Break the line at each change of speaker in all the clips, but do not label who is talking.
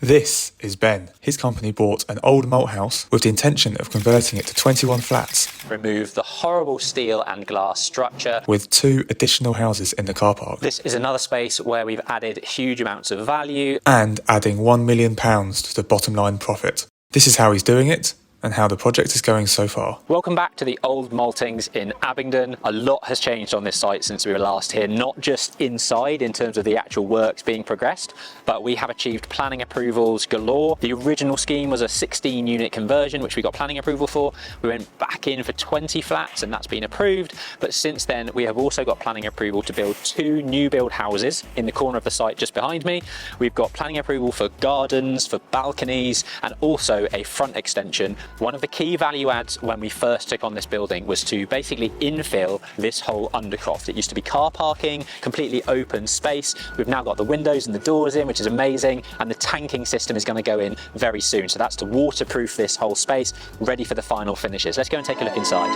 This is Ben. His company bought an old malt house with the intention of converting it to 21 flats.
Remove the horrible steel and glass structure.
With 2 additional houses in the car park.
This is another space where we've added huge amounts of value.
And adding £1 million to the bottom line profit. This is how he's doing it, and how the project is going so far.
Welcome back to the old maltings in Abingdon. A lot has changed on this site since we were last here, not just inside in terms of the actual works being progressed, but we have achieved planning approvals galore. The original scheme was a 16 unit conversion, which we got planning approval for. We went back in for 20 flats and that's been approved. But since then, we have also got planning approval to build 2 new build houses in the corner of the site just behind me. We've got planning approval for gardens, for balconies, and also a front extension. One of the key value adds when we first took on this building was to basically infill this whole undercroft. It used to be car parking, completely open space. We've now got the windows and the doors in, which is amazing, and the tanking system is going to go in very soon. So that's to waterproof this whole space, ready for the final finishes. Let's go and take a look inside.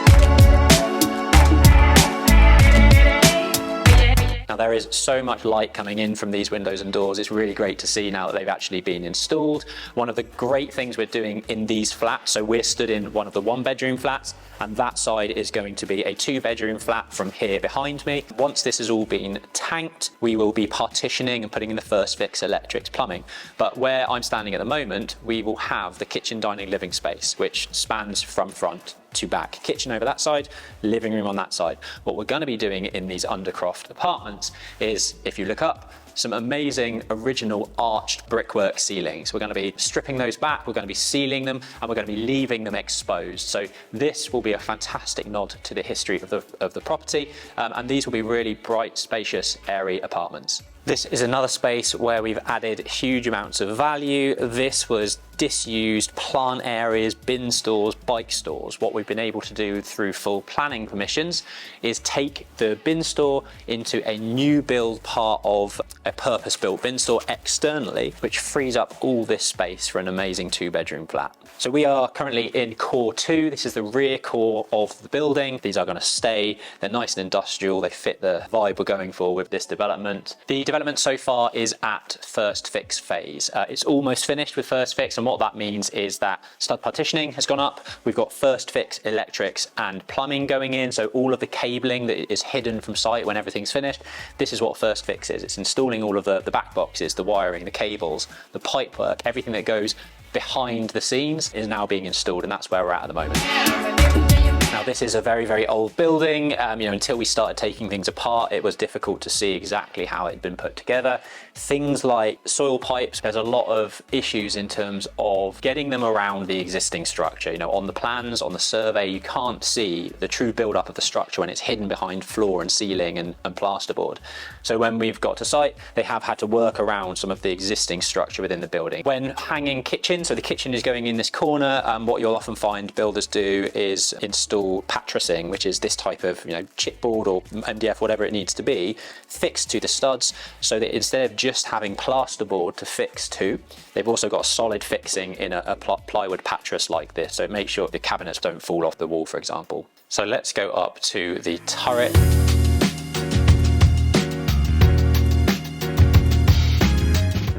Now there is so much light coming in from these windows and doors. It's really great to see now that they've actually been installed. One of the great things we're doing in these flats, so we're stood in one of the 1-bedroom flats, and that side is going to be a 2-bedroom flat from here behind me. Once this has all been tanked, we will be partitioning and putting in the first fix electrics, plumbing. But where I'm standing at the moment, we will have the kitchen, dining, living space, which spans from front to back. Kitchen over that side, living room on that side. What we're going to be doing in these undercroft apartments is, if you look up, some amazing original arched brickwork ceilings. We're going to be stripping those back, we're going to be sealing them, and we're going to be leaving them exposed. So this will be a fantastic nod to the history of the property, and these will be really bright, spacious, airy apartments. This is another space where we've added huge amounts of value. This was disused plant areas, bin stores, bike stores. What we've been able to do through full planning permissions is take the bin store into a new build part of a purpose-built bin store externally, which frees up all this space for an amazing 2-bedroom flat. So we are currently in core 2. This is the rear core of the building. These are going to stay. They're nice and industrial. They fit the vibe we're going for with this development. The development so far is at first fix phase. It's almost finished with first fix, and what that means is that stud partitioning has gone up. We've got first fix electrics and plumbing going in, so all of the cabling that is hidden from sight when everything's finished. This is what first fix is. It's installing all of the back boxes, the wiring, the cables, the pipe work, everything that goes behind the scenes is now being installed, and that's where we're at the moment. Now this is a very, very old building. Until we started taking things apart, it was difficult to see exactly how it had been put together. Things like soil pipes, there's a lot of issues in terms of getting them around the existing structure. On the plans, on the survey, you can't see the true build-up of the structure when it's hidden behind floor and ceiling and plasterboard. So when we've got to site, they have had to work around some of the existing structure within the building. When hanging kitchen, so the kitchen is going in this corner, what you'll often find builders do is install patricing, which is this type of chipboard or MDF, whatever it needs to be, fixed to the studs, so that instead of just having plasterboard to fix to, they've also got a solid fixing in a plywood patras like this, so it makes sure the cabinets don't fall off the wall, for example. So let's go up to the turret.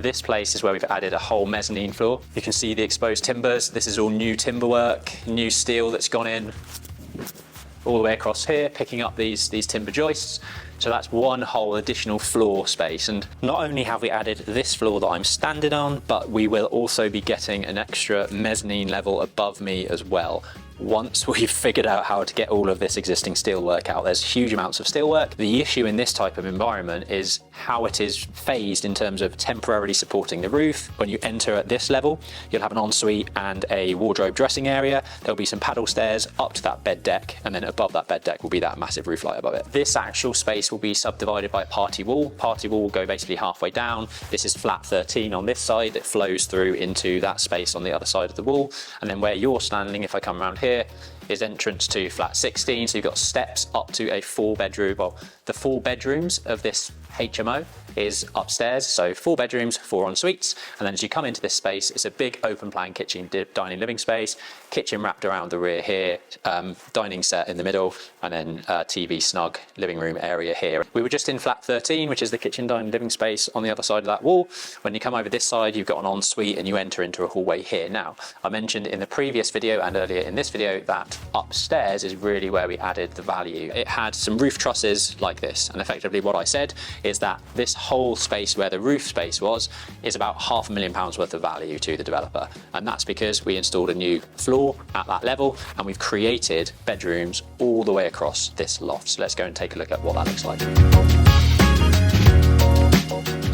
This place is where we've added a whole mezzanine floor. You can see the exposed timbers. This is all new timber work, new steel that's gone in all the way across here, picking up these timber joists. So that's one whole additional floor space. And not only have we added this floor that I'm standing on, but we will also be getting an extra mezzanine level above me as well. Once we've figured out how to get all of this existing steelwork out, there's huge amounts of steelwork. The issue in this type of environment is how it is phased in terms of temporarily supporting the roof. When you enter at this level, you'll have an ensuite and a wardrobe dressing area. There'll be some paddle stairs up to that bed deck, and then above that bed deck will be that massive roof light above it. This actual space will be subdivided by a party wall. Party wall will go basically halfway down. This is flat 13 on this side that flows through into that space on the other side of the wall. And then where you're standing, if I come around here, is entrance to flat 16. So you've got steps up to a 4-bedroom. Well, the 4 bedrooms of this HMO is upstairs, so 4 bedrooms, 4 en suites, and then as you come into this space, it's a big open plan kitchen, dining, living space, kitchen wrapped around the rear here, dining set in the middle, and then TV snug living room area here. We were just in flat 13, which is the kitchen, dining, living space on the other side of that wall. When you come over this side, you've got an ensuite and you enter into a hallway here. Now, I mentioned in the previous video and earlier in this video that upstairs is really where we added the value. It had some roof trusses like this, and effectively what I said is that this whole space where the roof space was is about £500,000 worth of value to the developer, and that's because we installed a new floor at that level and we've created bedrooms all the way across this loft. So let's go and take a look at what that looks like.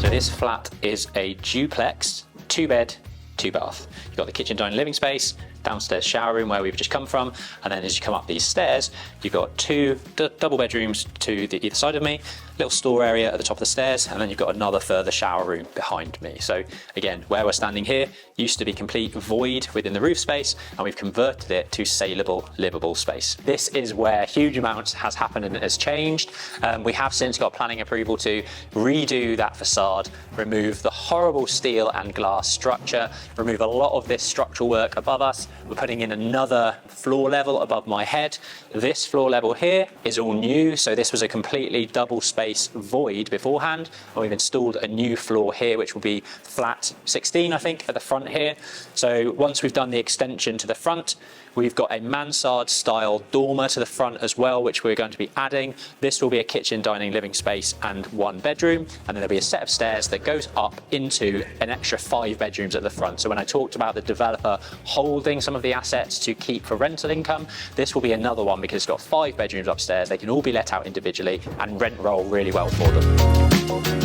So this flat is a duplex, 2-bed, 2-bath. You've got the kitchen, dining, living space, downstairs shower room where we've just come from, and then as you come up these stairs, you've got 2 double bedrooms to the either side of me, little store area at the top of the stairs, and then you've got another further shower room behind me. So again, where we're standing here used to be complete void within the roof space, and we've converted it to saleable, livable space. This is where huge amounts has happened and has changed. We have since got planning approval to redo that facade, remove the horrible steel and glass structure, remove a lot of this structural work above us. We're putting in another floor level above my head. This floor level here is all new, so this was a completely double space void beforehand, and we've installed a new floor here which will be flat 16, I think, at the front here. So once we've done the extension to the front, we've got a mansard style dormer to the front as well, which we're going to be adding. This will be a kitchen, dining, living space and 1 bedroom, and then there'll be a set of stairs that goes up into an extra 5 bedrooms at the front. So when I talked about the developer holding some of the assets to keep for rental income, this will be another one because it's got 5 bedrooms upstairs. They can all be let out individually and rent roll really well for them.